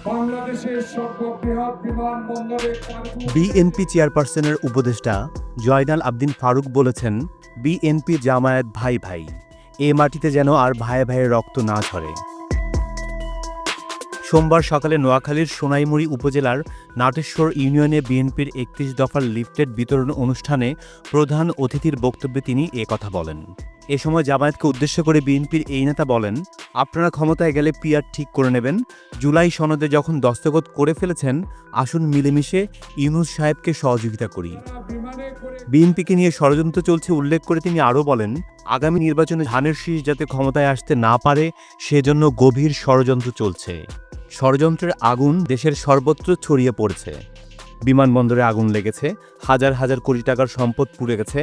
বাংলাদেশের সর্ববৃহৎ বিমানবন্দরে বিএনপি চেয়ারপারসনের উপদেষ্টা জয়নাল আবদিন ফারুক বলেছেন, বিএনপি জামায়াত ভাই ভাই, এ মাটিতে যেন আর ভাই ভাইয়ের রক্ত না ঝরে। সোমবার সকালে নোয়াখালীর সোনাইমুড়ি উপজেলার নাটেশ্বর ইউনিয়নে বিএনপির ৩১ দফার লিফলেট বিতরণ অনুষ্ঠানে প্রধান অতিথির বক্তব্যে তিনি কথা বলেন। এ সময় জামায়াতকে উদ্দেশ্য করে বিএনপির এই নেতা বলেন, আপনারা ক্ষমতায় গেলে পিআর ঠিক করে নেবেন। জুলাই সনদে যখন দস্তখত করে ফেলেছেন, আসুন মিলেমিশে ইউনূস সাহেবকে সহযোগিতা করি। বিএনপিকে নিয়ে ষড়যন্ত্র চলছে উল্লেখ করে তিনি আরও বলেন, আগামী নির্বাচনে ধানের শীষ যাতে ক্ষমতায় আসতে না পারে সেজন্য গভীর ষড়যন্ত্র চলছে। ষড়যন্ত্রের আগুন দেশের সর্বত্র ছড়িয়ে পড়েছে। বিমানবন্দরে আগুন লেগেছে, হাজার হাজার কোটি টাকার সম্পদ পুড়ে গেছে,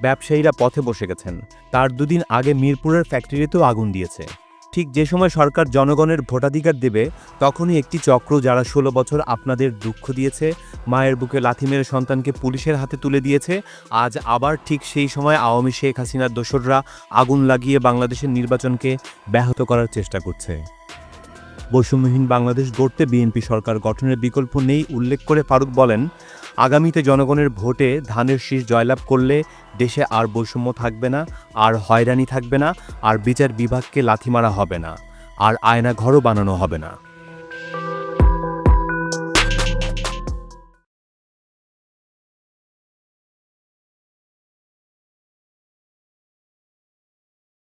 ব্যবসায়ীরা পথে বসে গেছেন। তার দুদিন আগে মিরপুরের ফ্যাক্টরিতেও আগুন দিয়েছে। ঠিক যে সময় সরকার জনগণের ভোটাধিকার দেবে, তখনই একটি চক্র যারা ১৬ বছর আপনাদের দুঃখ দিয়েছে, মায়ের বুকে লাথি মেরে সন্তানকে পুলিশের হাতে তুলে দিয়েছে, আজ আবার ঠিক সেই সময় আওয়ামী শেখ হাসিনার দোসররা আগুন লাগিয়ে বাংলাদেশের নির্বাচনকে ব্যাহত করার চেষ্টা করছে। বৈষম্যহীন বাংলাদেশ গড়তে বিএনপি সরকার গঠনের বিকল্প নেই উল্লেখ করে ফারুক বলেন, আগামীতে জনগণের ভোটে ধানের শীষ জয়লাভ করলে দেশে আর বৈষম্য থাকবে না, আর হয়রানি থাকবে না, আর বিচার বিভাগকে লাথি মারা হবে না, আর আয়নাঘরও বানানো হবে না।